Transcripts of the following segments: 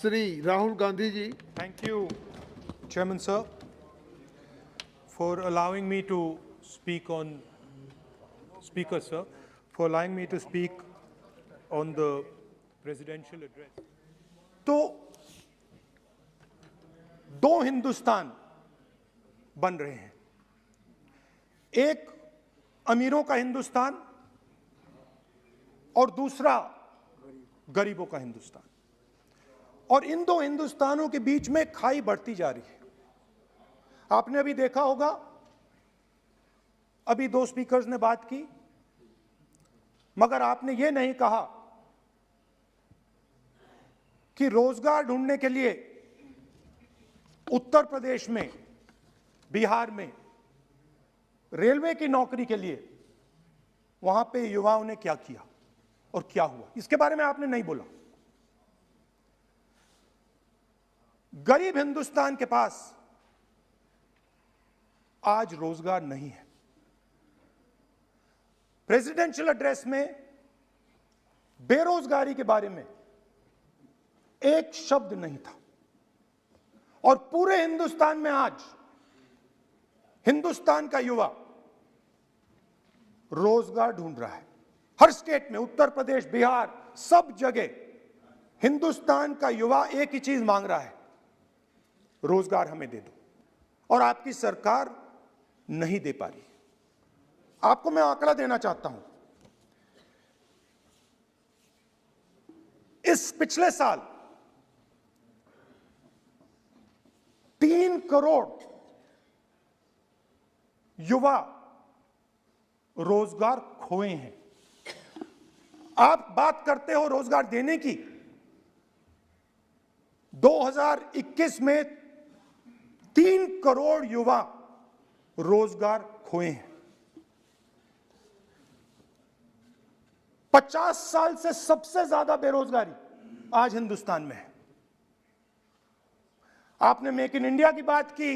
Shri Rahul Gandhi ji. Thank you, Chairman Sir, for allowing me to speak on, Speaker Sir, for allowing me to speak on the presidential address. तो दो हिंदुस्तान बन रहे हैं, एक अमीरों का हिंदुस्तान और दूसरा गरीबों का हिंदुस्तान, और इन दो हिंदुस्तानों के बीच में खाई बढ़ती जा रही है। आपने अभी देखा होगा, अभी दो स्पीकर्स ने बात की, मगर आपने ये नहीं कहा कि रोजगार ढूंढने के लिए उत्तर प्रदेश में, बिहार में रेलवे की नौकरी के लिए वहां पे युवाओं ने क्या किया और क्या हुआ, इसके बारे में आपने नहीं बोला। गरीब हिंदुस्तान के पास आज रोजगार नहीं है। प्रेसिडेंशियल एड्रेस में बेरोजगारी के बारे में एक शब्द नहीं था, और पूरे हिंदुस्तान में आज हिंदुस्तान का युवा रोजगार ढूंढ रहा है। हर स्टेट में, उत्तर प्रदेश, बिहार, सब जगह हिंदुस्तान का युवा एक ही चीज मांग रहा है, रोजगार हमें दे दो, और आपकी सरकार नहीं दे पा रही। आपको मैं आंकड़ा देना चाहता हूं। इस पिछले साल 3 करोड़ युवा रोजगार खोए हैं। आप बात करते हो रोजगार देने की, 2021 में 3 करोड़ युवा रोजगार खोए हैं। 50 साल से सबसे ज्यादा बेरोजगारी आज हिंदुस्तान में है। आपने मेक इन इंडिया की बात की,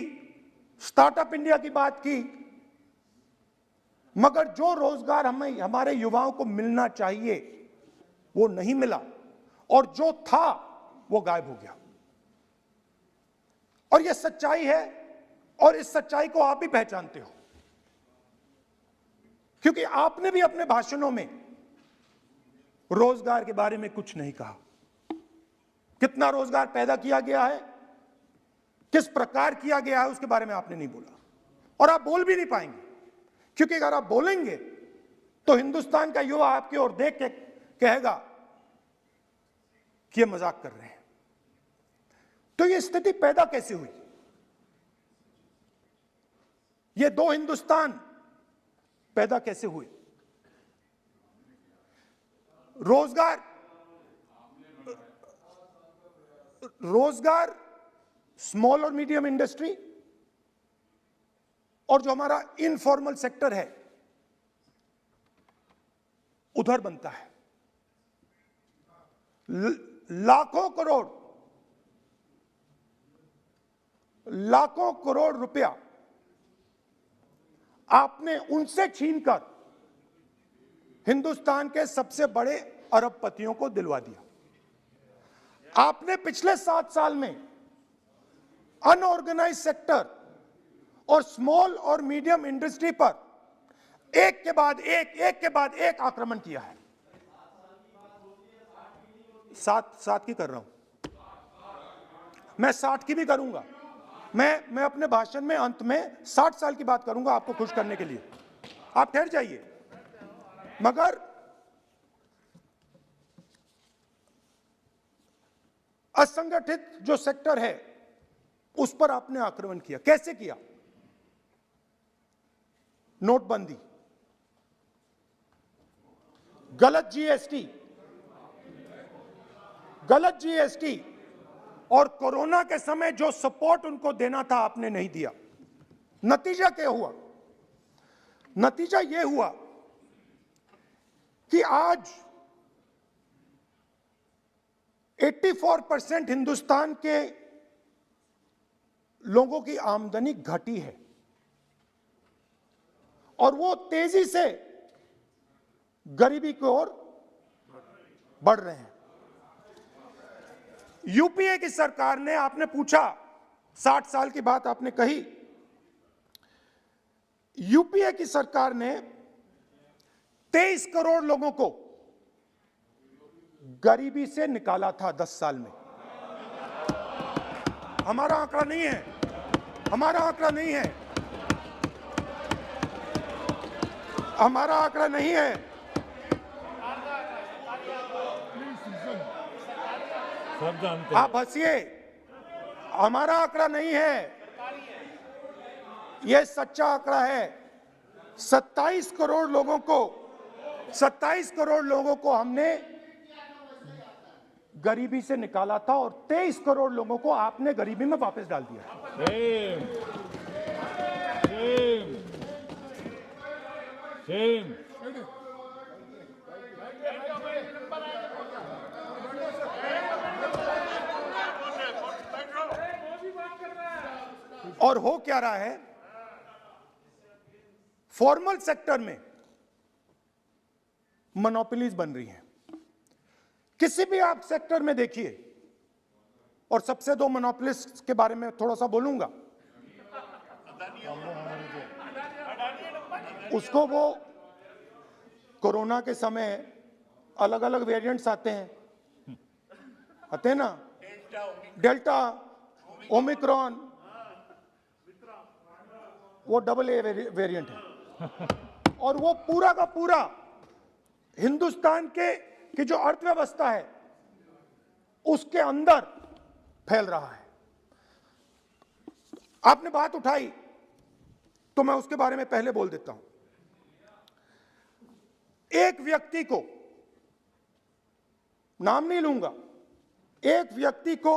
स्टार्टअप इंडिया की बात की, मगर जो रोजगार हमें, हमारे युवाओं को मिलना चाहिए वो नहीं मिला, और जो था वो गायब हो गया। और ये सच्चाई है, और इस सच्चाई को आप भी पहचानते हो, क्योंकि आपने भी अपने भाषणों में रोजगार के बारे में कुछ नहीं कहा। कितना रोजगार पैदा किया गया है, किस प्रकार किया गया है, उसके बारे में आपने नहीं बोला, और आप बोल भी नहीं पाएंगे, क्योंकि अगर आप बोलेंगे तो हिंदुस्तान का युवा आपकी ओर देख के कहेगा कि ये मजाक कर रहे हैं। तो ये स्थिति पैदा कैसे हुई? ये दो हिंदुस्तान पैदा कैसे हुए? रोजगार स्मॉल और मीडियम इंडस्ट्री और जो हमारा इनफॉर्मल सेक्टर है उधर बनता है। लाखों करोड़ रुपया आपने उनसे छीनकर हिंदुस्तान के सबसे बड़े अरबपतियों को दिलवा दिया। आपने पिछले 7 साल में अनऑर्गेनाइज्ड सेक्टर और स्मॉल और मीडियम इंडस्ट्री पर एक के बाद एक आक्रमण किया है। 7 की कर रहा हूं, मैं 60 की भी करूंगा। मैं अपने भाषण में अंत में 60 साल की बात करूंगा आपको खुश करने के लिए। आप ठहर जाइए। मगर असंगठित जो सेक्टर है उस पर आपने आक्रमण किया। कैसे किया? नोटबंदी, गलत जीएसटी और कोरोना के समय जो सपोर्ट उनको देना था आपने नहीं दिया। नतीजा क्या हुआ? नतीजा यह हुआ कि आज 84% हिंदुस्तान के लोगों की आमदनी घटी है, और वो तेजी से गरीबी की ओर बढ़ रहे हैं। यूपीए की सरकार ने, आपने पूछा 60 साल की बात आपने कही, यूपीए की सरकार ने 23 करोड़ लोगों को गरीबी से निकाला था 10 साल में। हमारा आंकड़ा नहीं है, हमारा आंकड़ा नहीं है, हमारा आंकड़ा नहीं है। सब जानते हैं। आप हंसिए, हमारा आंकड़ा नहीं है, यह सच्चा आंकड़ा है। 27 करोड़ लोगों को हमने गरीबी से निकाला था और 23 करोड़ लोगों को आपने गरीबी में वापस डाल दिया। Same same. और हो क्या रहा है, फॉर्मल सेक्टर में मोनोपोलीज बन रही हैं। किसी भी आप सेक्टर में देखिए, और सबसे दो मोनोपोलिस्ट के बारे में थोड़ा सा बोलूंगा। उसको वो कोरोना के समय अलग अलग वेरिएंट्स आते हैं ना, डेल्टा, ओमिक्रॉन, वो AA वेरिएंट है। और वो पूरा का पूरा हिंदुस्तान की जो अर्थव्यवस्था है उसके अंदर फैल रहा है। आपने बात उठाई तो मैं उसके बारे में पहले बोल देता हूं। एक व्यक्ति को, नाम नहीं लूंगा, एक व्यक्ति को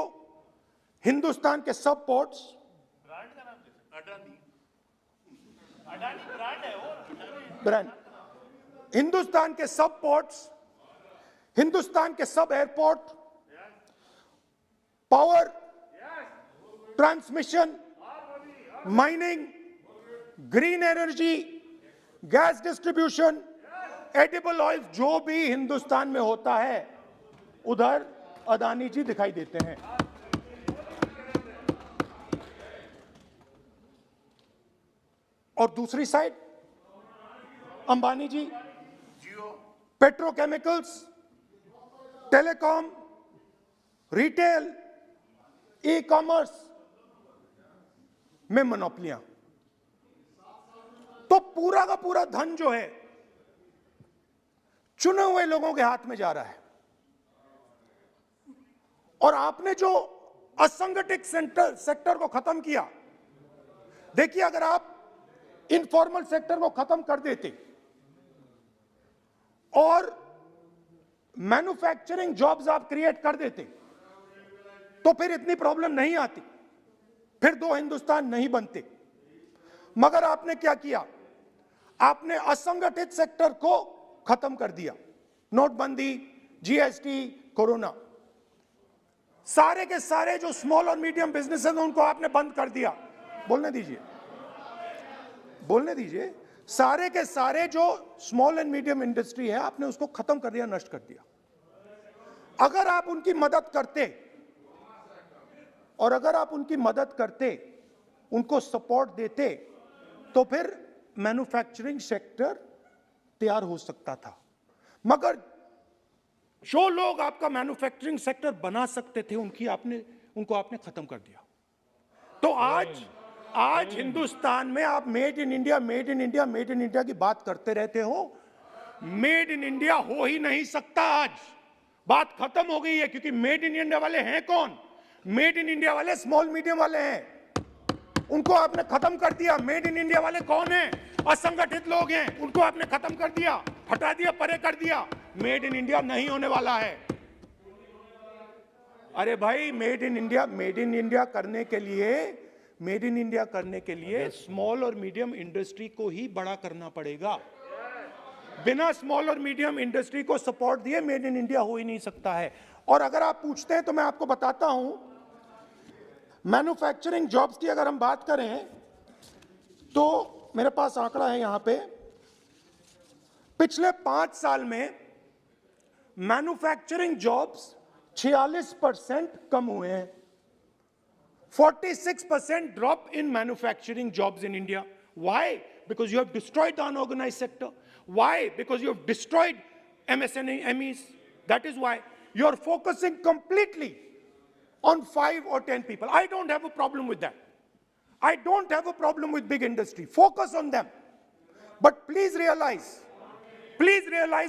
हिंदुस्तान के सब पोर्ट्स, ब्रांड, हिंदुस्तान के सब पोर्ट्स, हिंदुस्तान के सब airport, power transmission, mining, green energy, gas distribution, edible oil, जो भी हिंदुस्तान में होता है उधर अदानी जी दिखाई देते हैं। और दूसरी side Ambani ji petrochemicals, telecom, retail, e commerce में मोनोपोलियां। तो पूरा का पूरा धन जो है चुने हुए लोगों के हाथ में जा रहा है। और आपने जो असंगठित सेक्टर को खत्म किया, देखिए अगर आप इनफॉर्मल सेक्टर को खत्म कर देते और मैन्युफैक्चरिंग जॉब्स आप क्रिएट कर देते तो फिर इतनी प्रॉब्लम नहीं आती, फिर दो हिंदुस्तान नहीं बनते। मगर आपने क्या किया, आपने असंगठित सेक्टर को खत्म कर दिया। नोटबंदी, जीएसटी, कोरोना, सारे के सारे जो स्मॉल और मीडियम बिजनेसेस हैं उनको आपने बंद कर दिया। बोलने दीजिए, बोलने दीजिए। सारे के सारे जो स्मॉल एंड मीडियम इंडस्ट्री है आपने उसको खत्म कर दिया, नष्ट कर दिया। अगर आप उनकी मदद करते, और अगर आप उनकी मदद करते, उनको सपोर्ट देते, तो फिर मैन्युफैक्चरिंग सेक्टर तैयार हो सकता था। मगर जो लोग आपका मैन्युफैक्चरिंग सेक्टर बना सकते थे उनको आपने खत्म कर दिया। तो आज हिंदुस्तान में आप made in India, made in India, made in India की बात करते रहते हो। मेड इन इंडिया हो ही नहीं सकता। आज बात खत्म हो गई है, क्योंकि मेड इन इंडिया वाले हैं कौन? मेड इन इंडिया वाले स्मॉल मीडियम वाले हैं, उनको आपने खत्म कर दिया। मेड इन इंडिया वाले कौन हैं? असंगठित लोग हैं, उनको आपने खत्म कर दिया, हटा दिया, परे कर दिया। मेड इन इंडिया नहीं होने वाला है। अरे भाई, मेड इन इंडिया करने के लिए स्मॉल और मीडियम इंडस्ट्री को ही बड़ा करना पड़ेगा। बिना स्मॉल और मीडियम इंडस्ट्री को सपोर्ट दिए मेड इन इंडिया हो ही नहीं सकता है। और अगर आप पूछते हैं तो मैं आपको बताता हूं, मैन्युफैक्चरिंग जॉब्स की अगर हम बात करें तो मेरे पास आंकड़ा है यहां पे। पिछले 5 साल में मैन्युफैक्चरिंग जॉब्स 46% कम हुए हैं. 46% drop in manufacturing jobs in India. Why? Because you have destroyed the unorganized sector. Why? Because you have destroyed MSMEs. That is why you are focusing completely on 5 or 10 people. I don't have a problem with that. I don't have a problem with big industry. Focus on them. But please realize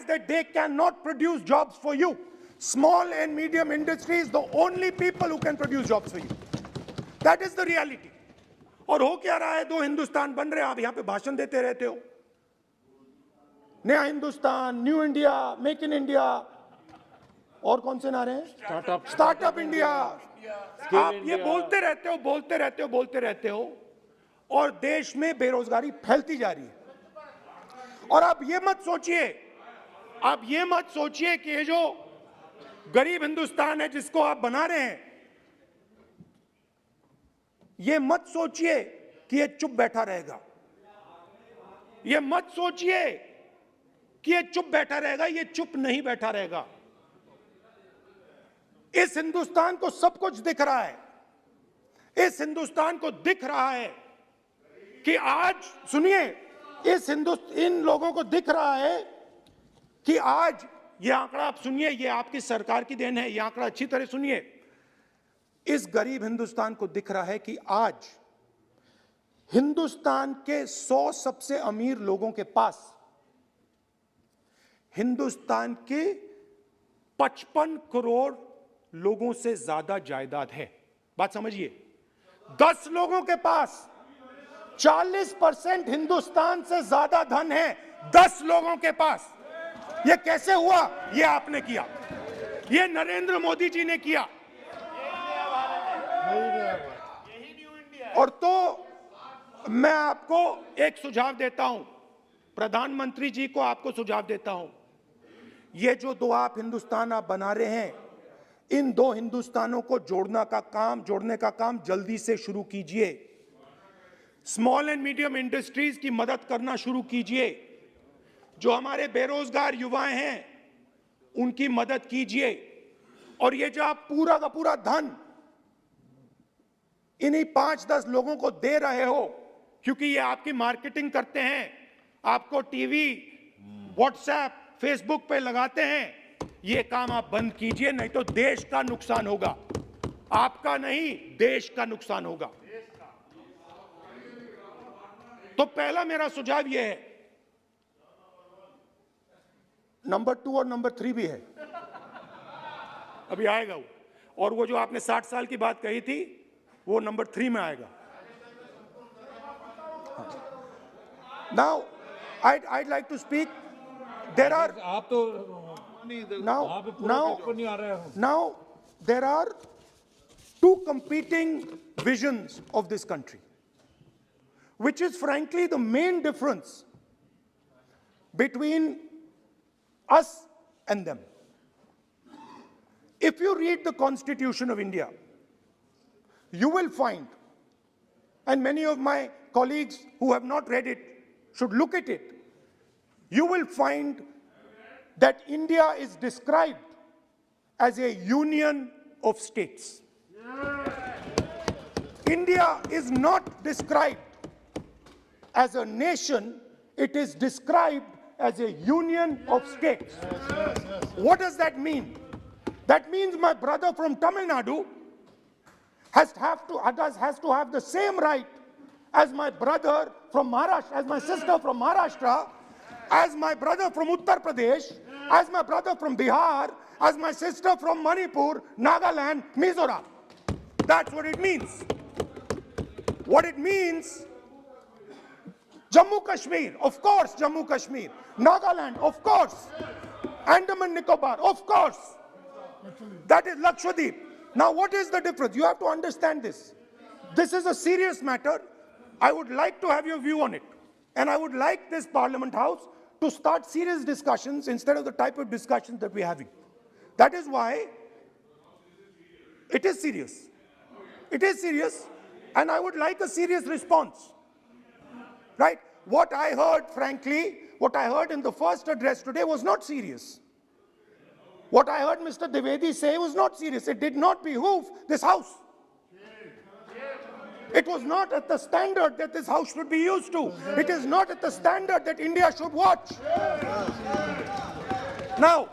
that they cannot produce jobs for you. Small and medium industry is the only people who can produce jobs for you. That is the reality. और हो क्या रहा है, 2 हिंदुस्तान बन रहे हैं, आप यहां पे भाषण देते रहते हो. नया Hindustan, new India, make in India, और कौन से नारे हैं? Startup India. आप ये बोलते रहते हो और देश में बेरोजगारी फैलती जा रही है. और आप ये मत सोचिए कि ये जो गरीब हिंदुस्तान है जिसको आप बना रहे हैं, ये मत सोचिए कि ये चुप बैठा रहेगा. ये मत सोचिए कि ये चुप बैठा रहेगा. ये चुप नहीं बैठा रहेगा. इस हिंदुस्तान को सब कुछ दिख रहा है. इस हिंदुस्तान को दिख रहा है कि आज, सुनिए, इन लोगों को दिख रहा है कि आज, ये आंकड़ा आप सुनिए, ये आपकी सरकार की देन है, ये आंकड़ा अच्छी तरह सुनिए. इस गरीब हिंदुस्तान को दिख रहा है कि आज हिंदुस्तान के 100 सबसे अमीर लोगों के पास हिंदुस्तान के 55 करोड़ लोगों से ज्यादा जायदाद है. बात समझिए. 10 लोगों के पास 40% हिंदुस्तान से ज्यादा धन है. 10 लोगों के पास. यह कैसे हुआ? यह आपने किया. यह नरेंद्र मोदी जी ने किया. और तो मैं आपको एक सुझाव देता हूं, प्रधानमंत्री जी को आपको सुझाव देता हूं. ये जो 2 आप हिंदुस्तान आप बना रहे हैं, इन 2 हिंदुस्तानों को जोड़ने का काम जल्दी से शुरू कीजिए. स्मॉल एंड मीडियम इंडस्ट्रीज की मदद करना शुरू कीजिए. जो हमारे बेरोजगार युवाएं हैं उनकी मदद कीजिए. और ये जो आप पूरा का पूरा धन इन्हीं 5-10 लोगों को दे रहे हो, क्योंकि ये आपकी मार्केटिंग करते हैं, आपको टीवी, व्हाट्सएप, फेसबुक पे लगाते हैं, ये काम आप बंद कीजिए. नहीं तो देश का नुकसान होगा. आपका नहीं, देश का नुकसान होगा. तो पहला मेरा सुझाव यह है. नंबर 2 और नंबर 3 भी है, अभी आएगा वो. और वो जो आपने 60 साल की बात कही थी, वो नंबर 3 में आएगा. Now, I'd like to speak. There are. आप तो Now there are 2 competing visions of this country, which is frankly the main difference between us and them. If you read the Constitution of India, you will find, and many of my colleagues who have not read it should look at it, you will find that India is described as a union of states. India is not described as a nation, it is described as a union of states. What does that mean? That means my brother from Tamil Nadu has to have the same right as my brother from Maharashtra, as my sister from Maharashtra, as my brother from Uttar Pradesh, as my brother from Bihar, as my sister from Manipur, Nagaland, Mizoram. That's what it means. What it means, Jammu Kashmir, of course, Jammu Kashmir, Nagaland, of course, Andaman Nicobar, of course. That is Lakshadweep. Now, what is the difference? You have to understand this. This is a serious matter. I would like to have your view on it. And I would like this Parliament House to start serious discussions instead of the type of discussions that we're having. That is why it is serious. It is serious, and I would like a serious response. Right? What I heard, frankly, what I heard in the first address today was not serious. What I heard Mr. Dwivedi say was not serious. It did not behoove this house. It was not at the standard that this house should be used to. It is not at the standard that India should watch. Now,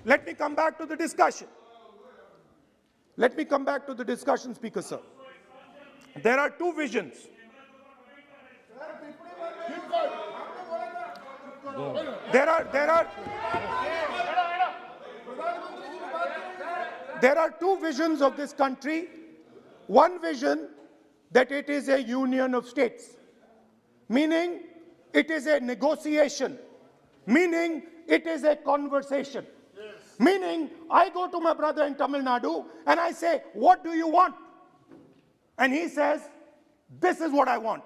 let me come back to the discussion. Let me come back to the discussion, Speaker Sir. There are two visions. There are two visions of this country. One vision that it is a union of states, meaning it is a negotiation, meaning it is a conversation, meaning I go to my brother in Tamil Nadu and I say, what do you want? And he says, this is what I want.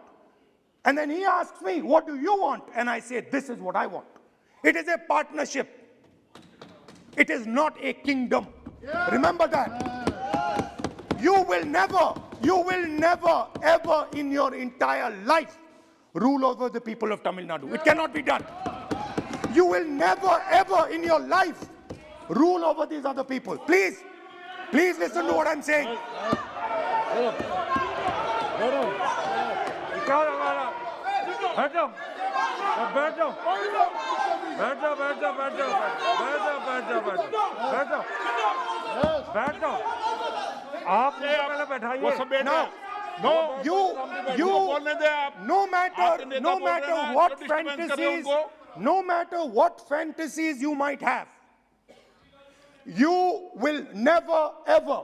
And then he asks me, what do you want? And I say, this is what I want. It is a partnership. It is not a kingdom. Remember that. You will never, ever in your entire life rule over the people of Tamil Nadu. It cannot be done. You will never, ever in your life rule over these other people. Please listen to what I'm saying. No matter what fantasies you might have, you will never ever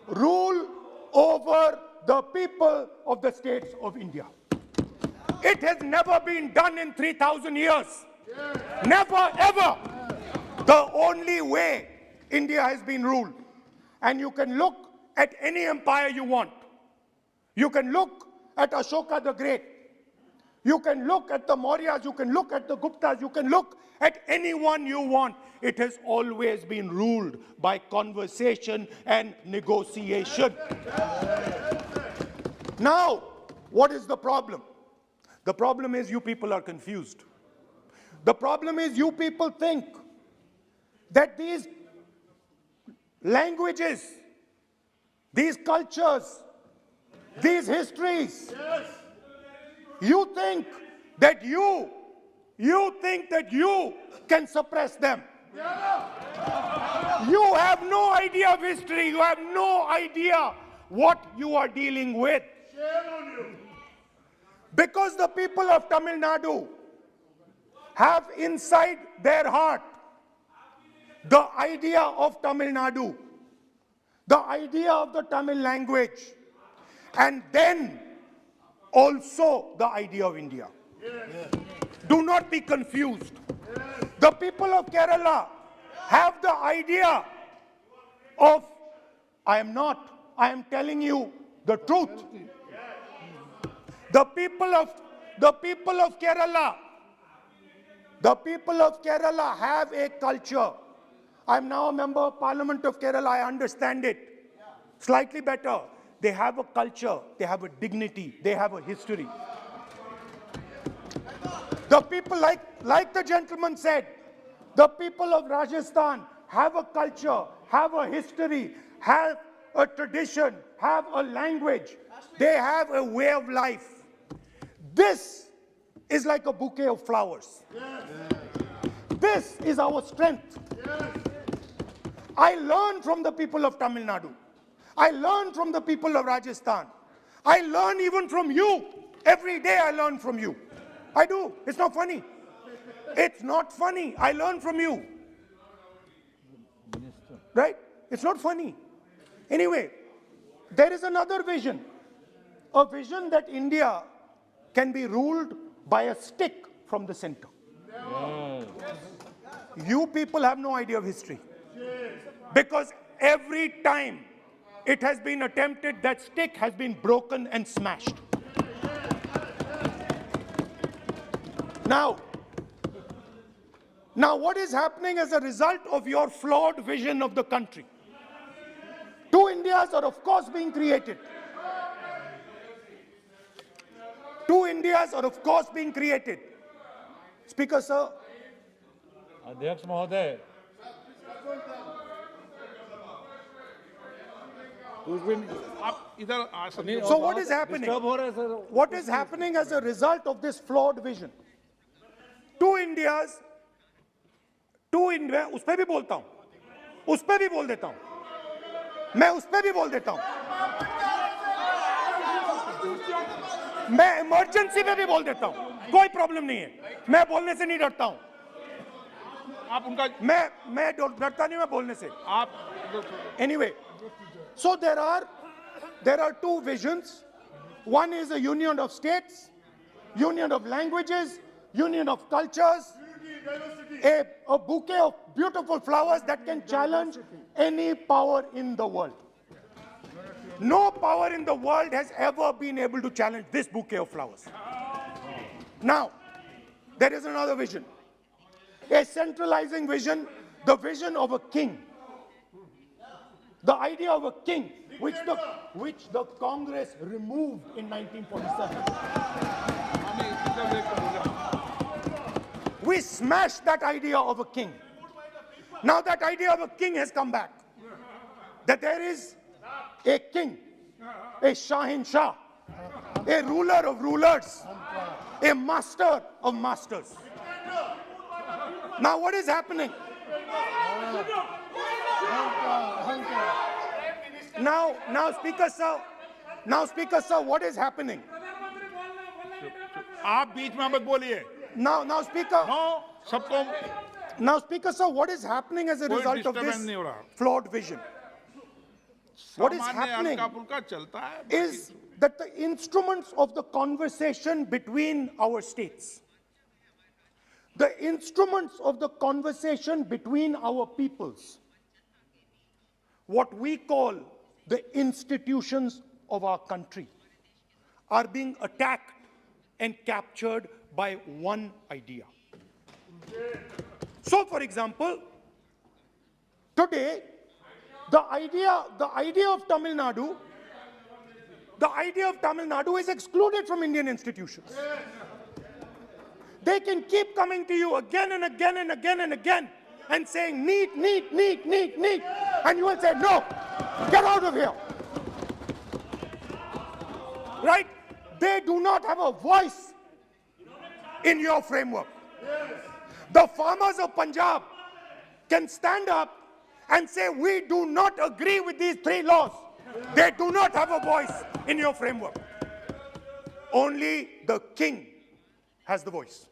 rule over the people of the states of India. It has never been done in 3,000 years. Never ever. The only way India has been ruled. And you can look at any empire you want. You can look at Ashoka the Great. You can look at the Mauryas, you can look at the Guptas, you can look at anyone you want. It has always been ruled by conversation and negotiation. Now, what is the problem? The problem is you people are confused. The problem is you people think that these languages, these cultures, these histories, you think that you can suppress them. You have no idea of history. You have no idea what you are dealing with. Because the people of Tamil Nadu have inside their heart the idea of Tamil Nadu, the idea of the Tamil language, and then also the idea of India. Do not be confused. The people of Kerala have the idea of, I am telling you the truth. The people of Kerala have a culture. I'm now a member of Parliament of Kerala. I understand it slightly better. They have a culture, they have a dignity, they have a history. The people, like the gentleman said, the people of Rajasthan have a culture, have a history, have a tradition, have a language. They have a way of life. This is like a bouquet of flowers. This is our strength. I learn from the people of Tamil Nadu. I learn from the people of Rajasthan. I learn even from you. Every day I learn from you. I do. It's not funny. It's not funny. I learn from you. Right? It's not funny. Anyway, there is another vision. A vision that India can be ruled by a stick from the center. You people have no idea of history. Because every time it has been attempted, that stick has been broken and smashed. Now what is happening as a result of your flawed vision of the country? Two Indias are of course being created. Two Indias are of course being created. Speaker, sir. अध्यक्ष महोदय आप इधर आ सकते हो। So what is happening? Disturb हो रहा है sir. What is happening as a result of this flawed vision? Two Indias, two India, उस पे भी बोलता हूं, उस पे भी बोल देता हूं, मैं उस पे भी बोल देता हूं, मैं इमरजेंसी पे भी बोल देता हूं, कोई प्रॉब्लम नहीं है, मैं बोलने से नहीं डरता हूं, आप उनका मैं डरता नहीं, मैं बोलने से। आप Anyway, so there are two visions. One is a union of states, union of languages, union of cultures, a bouquet of beautiful flowers that can challenge any power in the world. No power in the world has ever been able to challenge this bouquet of flowers. Now, there is another vision, a centralizing vision, the vision of a king. The idea of a king, which the Congress removed in 1947. We smashed that idea of a king. Now that idea of a king has come back. That there is a king, a Shahin Shah, a ruler of rulers, a master of masters. Now what is happening? Now, Speaker Sir, what is happening? आप बीच में मत बोलिए। Now, Speaker. No, सबको Now, Speaker Sir, what is happening as a result of disturbance this नहीं हो रहा। flawed vision? What is सामान्य happening हल्का-फुल्का चलता है। is that the instruments of the conversation between our states, the instruments of the conversation between our peoples, what we call the institutions of our country, are being attacked and captured by one idea. So, for example, today, the idea of Tamil Nadu is excluded from Indian institutions. They can keep coming to you again and again and again and again and saying, need, and you will say, no, get out of here. Right? They do not have a voice in your framework. The farmers of Punjab can stand up and say, we do not agree with these 3 laws. They do not have a voice in your framework. Only the king has the voice.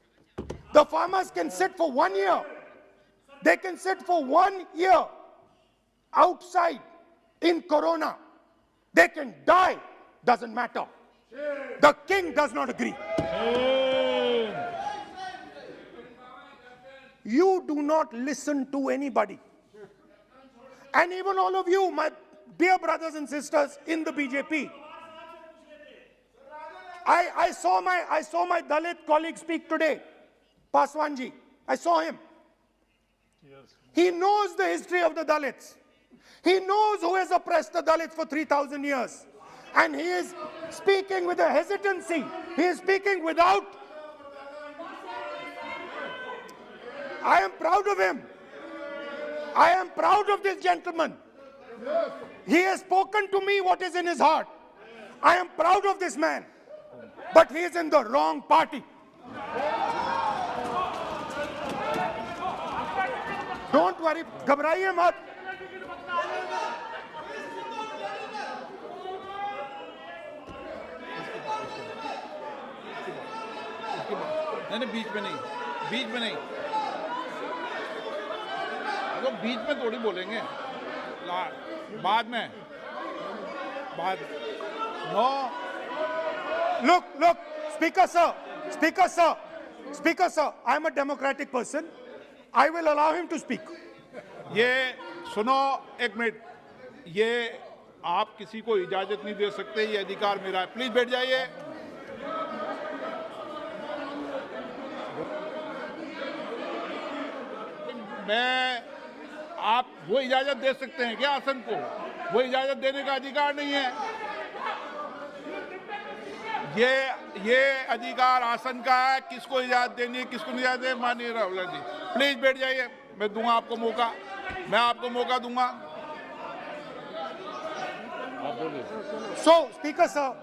The farmers can sit for 1 year. They can sit for 1 year outside in Corona. They can die, doesn't matter. The king does not agree. You do not listen to anybody. And even all of you, my dear brothers and sisters in the BJP, I saw my Dalit colleague speak today, Paswanji. I saw him. He knows the history of the Dalits. He knows who has oppressed the Dalits for 3,000 years. And he is speaking with a hesitancy. He is speaking without. I am proud of him. I am proud of this gentleman. He has spoken to me what is in his heart. I am proud of this man. But he is in the wrong party. Don't worry, घबराइए मत. नहीं, बीच में नहीं, तो बीच में थोड़ी बोलेंगे, बाद में, no. Look, Speaker sir, I am a democratic person. I will allow him to speak. ये सुनो, एक मिनट, ये आप किसी को इजाजत नहीं दे सकते, ये अधिकार मेरा है. प्लीज बैठ जाइए. मैं, आप वो इजाजत दे सकते हैं क्या आसन को? वो इजाजत देने का अधिकार नहीं है. ये अधिकार आसन का है. किसको इजाजत देनी है, किसको नहीं इजाजत देनी, माननीय राहुल जी प्लीज बैठ जाइए. मैं दूंगा आपको मौका, मैं आपको मौका दूंगा. So, Speaker sir.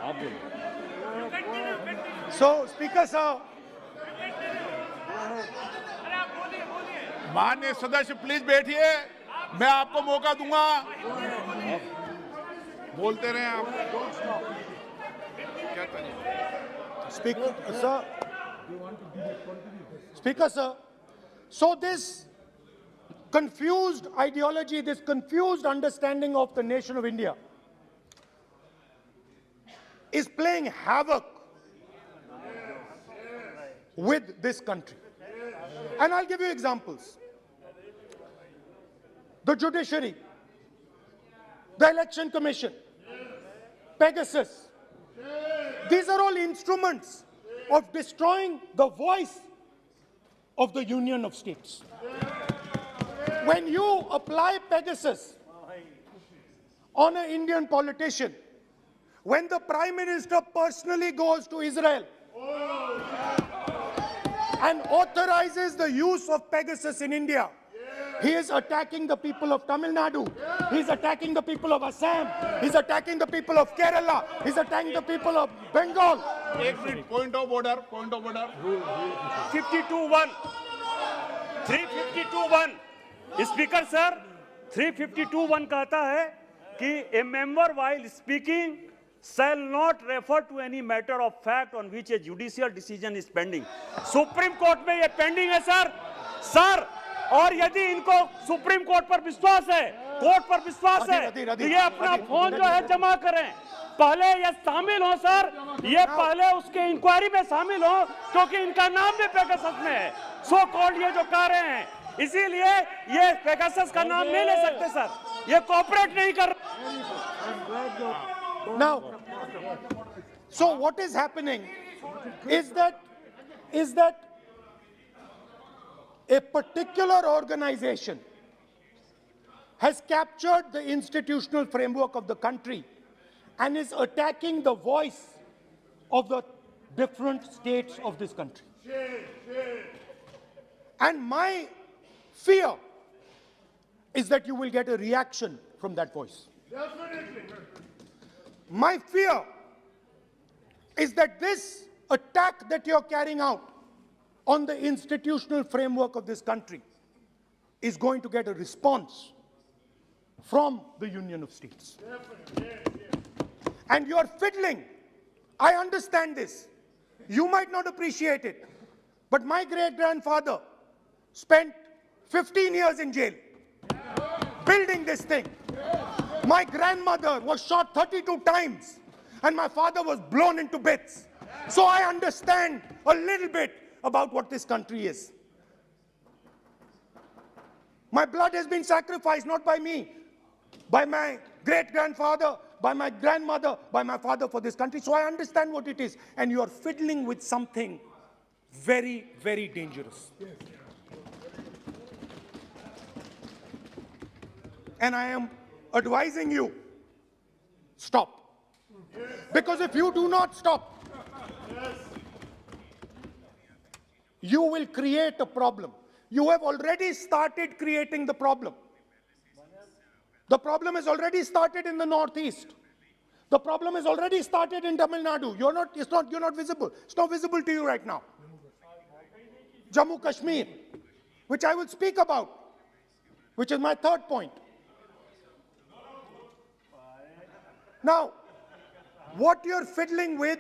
आप बोलो। So, Speaker sir. माननीय सदस्य प्लीज बैठिए, मैं आपको मौका दूंगा, बोलते रहे आप। क्या करें? Speaker sir, so this confused ideology, this confused understanding of the nation of India is playing havoc with this country. And I'll give you examples. The judiciary, the election commission, Pegasus, these are all instruments of destroying the voice of the Union of States. When you apply Pegasus on an Indian politician, when the Prime Minister personally goes to Israel and authorizes the use of Pegasus in India, he is attacking the people of Tamil Nadu. He is attacking the people of Assam. He is attacking the people of Kerala. He is attacking the people of Bengal. एक minute, point of order, point of order. 52(1) 352(1) speaker sir 352(1) कहता है कि ए member while speaking shall not refer to any matter of fact on which a judicial decision is pending. Supreme court में ये pending है sir, और यदि इनको supreme court पर विश्वास है, कोर्ट पर विश्वास है, तो ये अपना फोन जो है जमा करें, पहले ये शामिल हो सर, ये पहले उसके इंक्वायरी में शामिल हो, क्योंकि इनका नाम भी पेगासस में है, सो कॉल्ड ये जो कह रहे हैं, इसीलिए ये पेगासस का नाम नहीं ले सकते सर, ये कोऑपरेट नहीं कर रहे। Now, so what is happening is that a particular organization has captured the institutional framework of the country and is attacking the voice of the different states of this country. And my fear is that you will get a reaction from that voice. My fear is that this attack that you're carrying out on the institutional framework of this country is going to get a response from the Union of States. And you're fiddling. I understand this. You might not appreciate it. But my great-grandfather spent 15 years in jail building this thing. My grandmother was shot 32 times and my father was blown into bits. So I understand a little bit about what this country is. My blood has been sacrificed, not by me, by my great-grandfather, by my grandmother, by my father for this country. So I understand what it is. And you are fiddling with something very, very dangerous. And I am advising you, stop. Because if you do not stop, you will create a problem. You have already started creating the problem. The problem has already started in the northeast. The problem has already started in Tamil Nadu. You're not visible. It's not visible to you right now. Jammu Kashmir, which I will speak about, which is my third point. Now, what you're fiddling with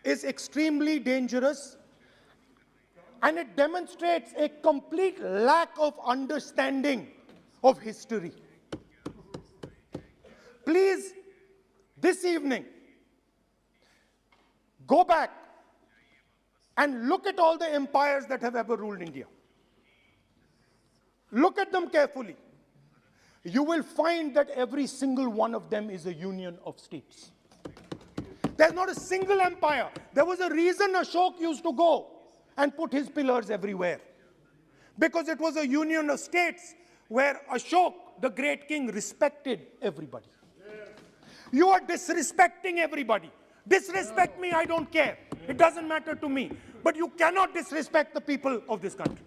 is extremely dangerous, and it demonstrates a complete lack of understanding of history. Please, this evening, go back and look at all the empires that have ever ruled India. Look at them carefully. You will find that every single one of them is a union of states. There's not a single empire. There was a reason Ashok used to go and put his pillars everywhere. Because it was a union of states where Ashok, the great king, respected everybody. You are disrespecting everybody. Disrespect me, I don't care. It doesn't matter to me. But you cannot disrespect the people of this country.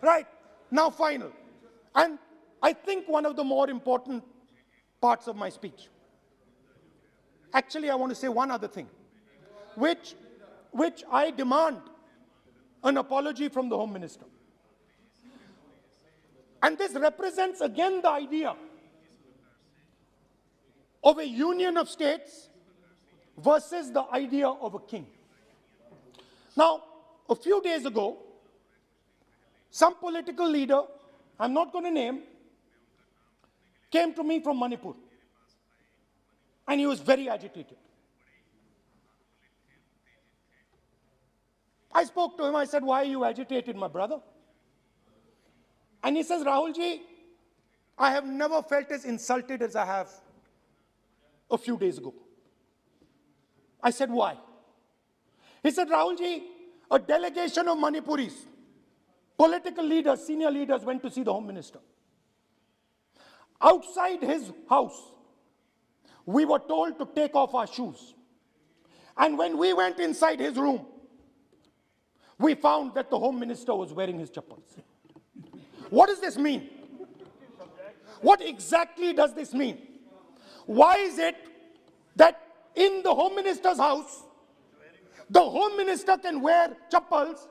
Right? Now final. And I think one of the more important parts of my speech. Actually, I want to say one other thing, which I demand an apology from the Home Minister. And this represents again the idea of a union of states versus the idea of a king. Now, a few days ago, some political leader, I'm not going to name, came to me from Manipur. And he was very agitated. I spoke to him, I said, why are you agitated, my brother? And he says, Rahul ji, I have never felt as insulted as I have a few days ago. I said, why? He said, Rahul ji, a delegation of Manipuris, political leaders, senior leaders went to see the Home Minister. Outside his house, we were told to take off our shoes. And when we went inside his room, we found that the Home Minister was wearing his chappals. What does this mean? What exactly does this mean? Why is it that in the Home Minister's house, the Home Minister can wear chappals,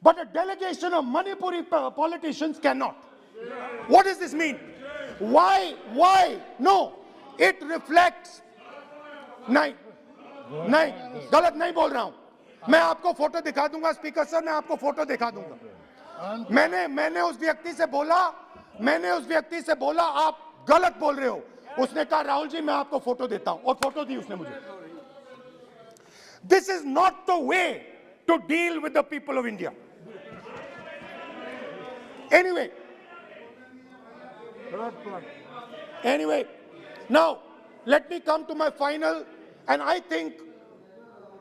but a delegation of Manipuri politicians cannot? What does this mean? Why? No, it reflects. नहीं, गलत नहीं बोल रहा हूं. मैं आपको photo दिखा दूंगा, स्पीकर सर, मैं आपको फोटो दिखा दूंगा. मैंने उस व्यक्ति से बोला आप गलत बोल रहे हो. उसने कहा राहुल जी मैं आपको फोटो देता हूं, और फोटो दी उसने मुझे. This is not the way to deal with the people of India. Anyway, now let me come to my final and I think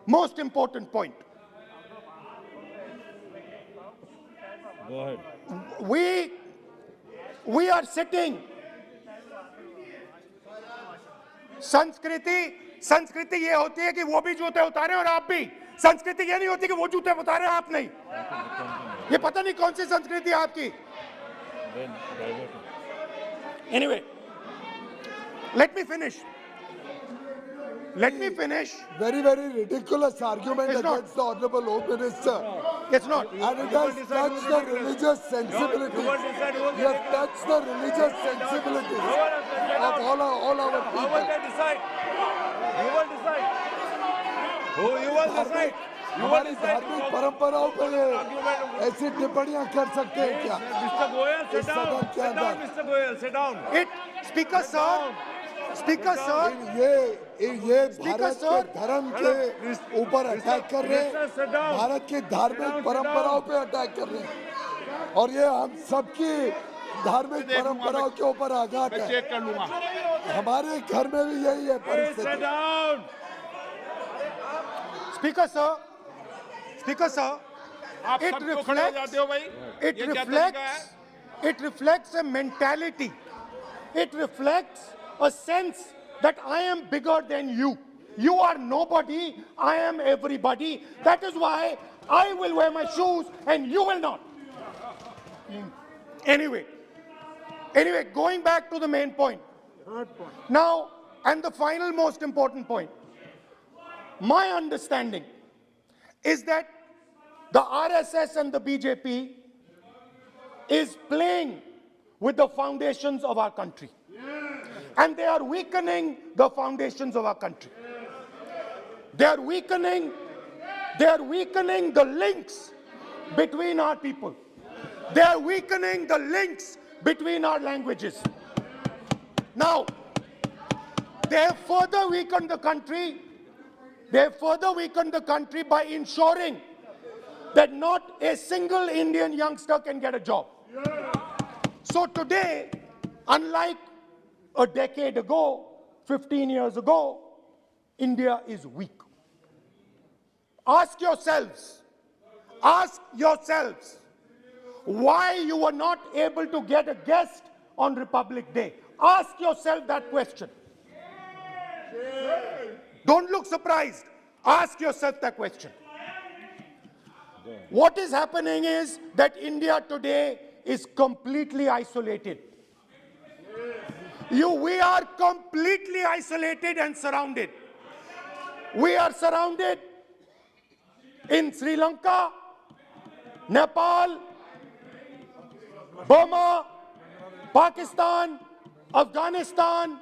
most important point. Go ahead. We are sitting. संस्कृति ये होती है कि वो भी जूते उतारे और आप भी. संस्कृति ये नहीं होती कि वो जूते उतारे आप नहीं. ये पता नहीं कौन सी संस्कृति है आपकी. Anyway, let me finish. Very, very ridiculous argument against the Honorable Home Minister. It's not. And it has touched the religious sensibilities. You have touched the religious sensibilities of all our people. हमारी धार्मिक परंपराओं पर ऐसी टिप्पणियां कर सकते हैं क्या? इस सदन के अंदर Speaker sir, ये भारत के धर्म के ऊपर अटैक कर रहे हैं, भारत की धार्मिक परंपराओं पे अटैक कर रहे हैं, और ये हम सबकी धार्मिक परंपराओं के ऊपर आघात है. हमारे घर में भी यही है परिस्थिति. Speaker sir, it reflects a mentality. It reflects a sense that I am bigger than you. You are nobody, I am everybody. That is why I will wear my shoes and you will not. Anyway, going back to the main point. Now, and the final most important point. My understanding is that the RSS and the BJP is playing with the foundations of our country. And they are weakening the foundations of our country. They are weakening the links between our people. They are weakening the links between our languages. Now, they have further weakened the country. They have further weakened the country by ensuring that not a single Indian youngster can get a job. So today, unlike a decade ago, 15 years ago, India is weak. Ask yourselves why you were not able to get a guest on Republic Day. Ask yourself that question. Don't look surprised. Ask yourself that question. What is happening is that India today is completely isolated. We are completely isolated and surrounded. We are surrounded in Sri Lanka, Nepal, Burma, Pakistan, Afghanistan,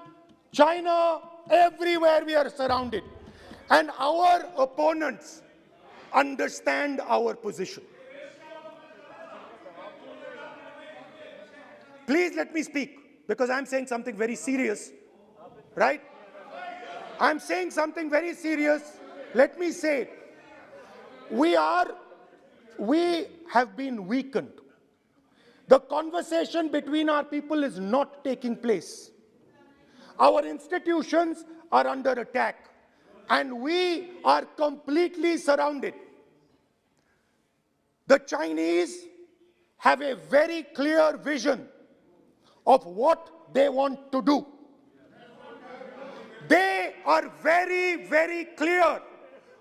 China, everywhere we are surrounded. And our opponents understand our position. Please let me speak, because I'm saying something very serious, right? I'm saying something very serious. Let me say it. We have been weakened. The conversation between our people is not taking place. Our institutions are under attack, and we are completely surrounded. The Chinese have a very clear vision of what they want to do. They are very, very clear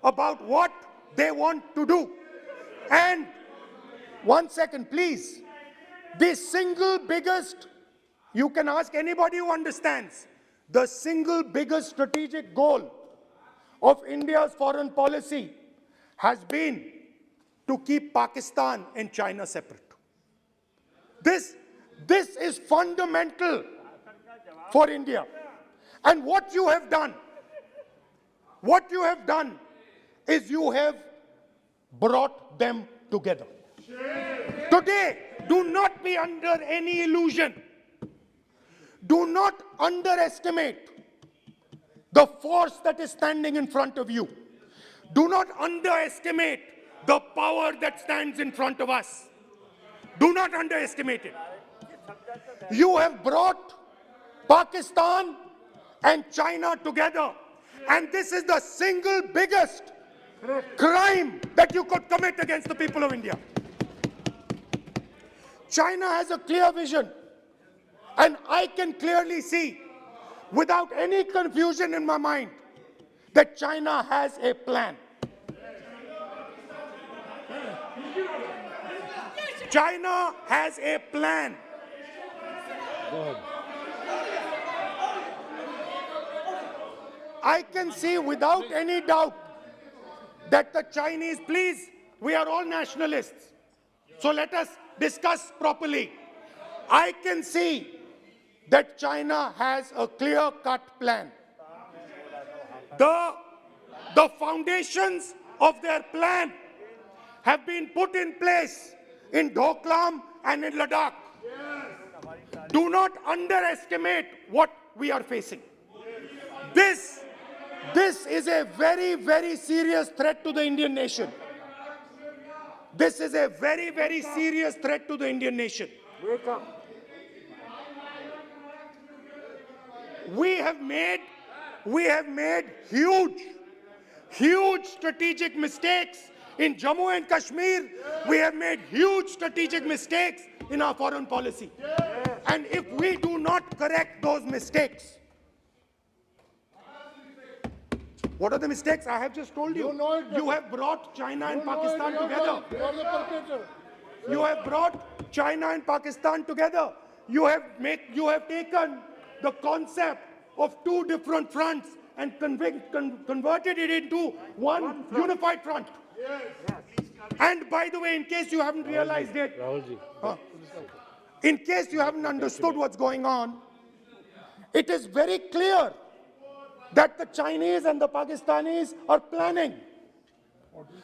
about what they want to do. And one second, please. The single biggest, you can ask anybody who understands, the single biggest strategic goal of India's foreign policy has been to keep Pakistan and China separate. This is fundamental for India. And what you have done is you have brought them together. Today, do not be under any illusion. Do not underestimate the force that is standing in front of you. Do not underestimate the power that stands in front of us. Do not underestimate it. You have brought Pakistan and China together, and this is the single biggest crime that you could commit against the people of India. China has a clear vision, and I can clearly see, without any confusion in my mind, that China has a plan. China has a plan. I can see without any doubt that the Chinese, please, we are all nationalists, so let us discuss properly. I can see that China has a clear-cut plan. The foundations of their plan have been put in place in Doklam and in Ladakh. Do not underestimate what we are facing. This is a very, very serious threat to the Indian nation. This is a very, very serious threat to the Indian nation. We have made huge strategic mistakes in Jammu and Kashmir. We have made huge strategic mistakes in our foreign policy. And if we do not correct those mistakes, what are the mistakes? I have just told you. You have brought China and Pakistan together. You have brought China and Pakistan together. You have taken the concept of two different fronts and converted it into one unified front. And by the way, in case you haven't realized it, in case you haven't understood what's going on, it is very clear that the Chinese and the Pakistanis are planning.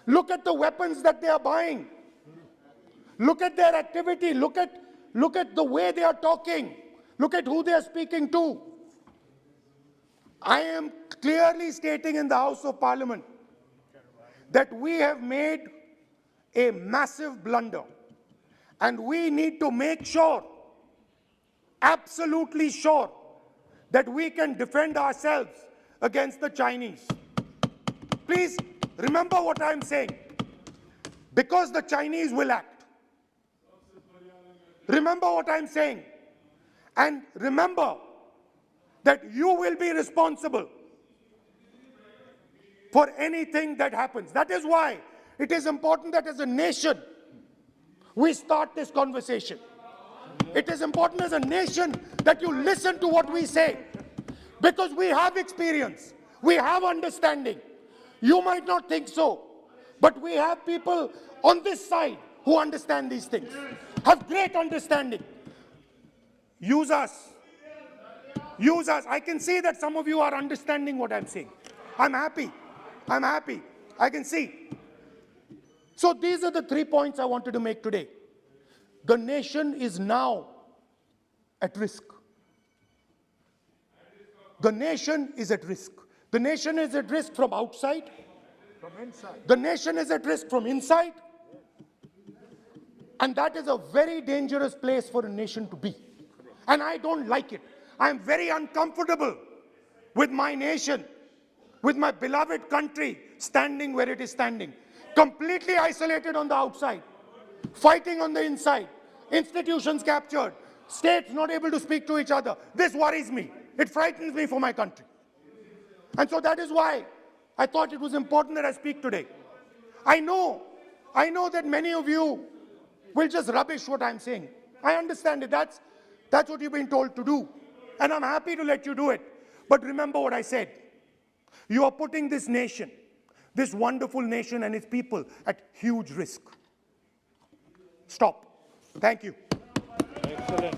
Look at the weapons that they are buying. Look at their activity. Look at the way they are talking. Look at who they are speaking to. I am clearly stating in the House of Parliament that we have made a massive blunder, and we need to make sure, absolutely sure, that we can defend ourselves against the Chinese. Please remember what I'm saying, because the Chinese will act. Remember what I'm saying, and remember that you will be responsible for anything that happens. That is why it is important that as a nation, we start this conversation. It is important as a nation that you listen to what we say, because we have experience, we have understanding. You might not think so, but we have people on this side who understand these things, have great understanding. Use us. Use us. I can see that some of you are understanding what I'm saying. I'm happy. I'm happy. I can see. So these are the 3 points I wanted to make today. The nation is now at risk. The nation is at risk. The nation is at risk from outside. From inside. The nation is at risk from inside. And that is a very dangerous place for a nation to be. And I don't like it. I'm very uncomfortable with my nation, with my beloved country standing where it is standing. Completely isolated on the outside, fighting on the inside, institutions captured, states not able to speak to each other. This worries me. It frightens me for my country. And so that is why I thought it was important that I speak today. I know that many of you will just rubbish what I'm saying. I understand it. That's what you've been told to do. And I'm happy to let you do it. But remember what I said. You are putting this nation, this wonderful nation and its people at huge risk. Stop. Thank you. Excellent.